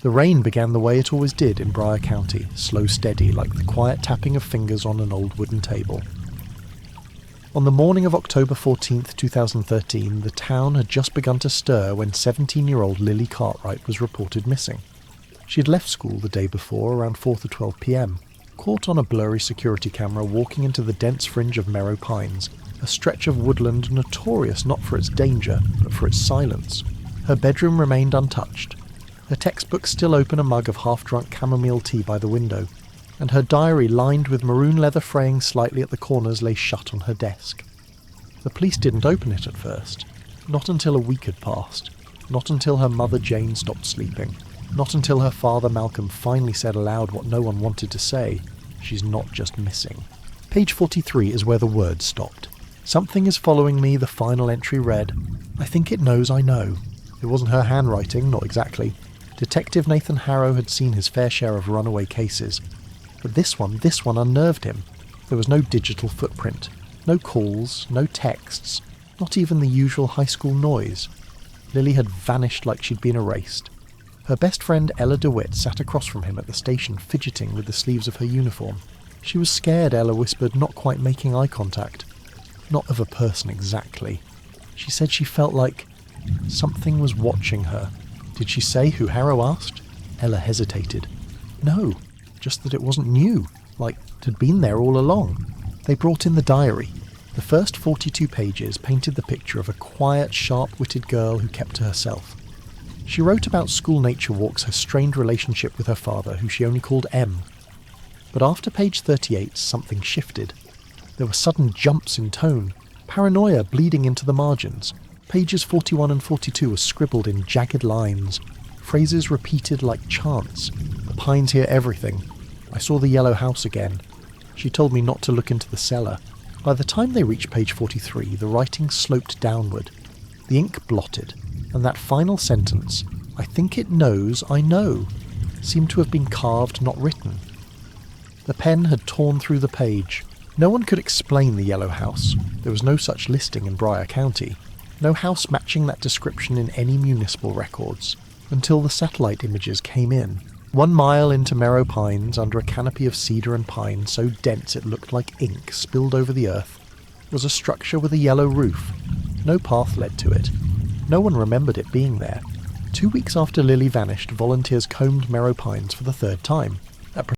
The rain began the way it always did in Briar County, slow steady like the quiet tapping of fingers on an old wooden table. On the morning of October 14th, 2013, the town had just begun to stir when 17-year-old Lily Cartwright was reported missing. She had left school the day before around 4 to 12 p.m, caught on a blurry security camera walking into the dense fringe of Merrow Pines, a stretch of woodland notorious not for its danger, but for its silence. Her bedroom remained untouched. Her textbook still open, a mug of half-drunk chamomile tea by the window, and her diary lined with maroon leather fraying slightly at the corners lay shut on her desk. The police didn't open it at first. Not until a week had passed. Not until her mother Jane stopped sleeping. Not until her father Malcolm finally said aloud what no one wanted to say: she's not just missing. Page 43 is where the words stopped. Something is following me, the final entry read. I think it knows I know. It wasn't her handwriting, not exactly. Detective Nathan Harrow had seen his fair share of runaway cases. But this one unnerved him. There was no digital footprint, no calls, no texts, not even the usual high school noise. Lily had vanished like she'd been erased. Her best friend Ella DeWitt sat across from him at the station, fidgeting with the sleeves of her uniform. She was scared, Ella whispered, not quite making eye contact. Not of a person exactly. She said she felt like something was watching her. Did she say who Harrow asked? Ella hesitated. No. Just that it wasn't new, like it had been there all along. They brought in the diary. The first 42 pages painted the picture of a quiet, sharp-witted girl who kept to herself. She wrote about school nature walks, her strained relationship with her father, who she only called M. But after page 38, something shifted. There were sudden jumps in tone, paranoia bleeding into the margins. Pages 41 and 42 were scribbled in jagged lines, phrases repeated like chants. The Pines hear everything. I saw the yellow house again. She told me not to look into the cellar. By the time they reached page 43, the writing sloped downward. The ink blotted, and that final sentence, I think it knows I know, seemed to have been carved, not written. The pen had torn through the page. No one could explain the yellow house. There was no such listing in Briar County. No house matching that description in any municipal records. Until the satellite images came in. 1 mile into Merrow Pines, under a canopy of cedar and pine so dense it looked like ink spilled over the earth, was a structure with a yellow roof. No path led to it. No one remembered it being there. 2 weeks after Lily vanished, volunteers combed Merrow Pines for the 3rd time.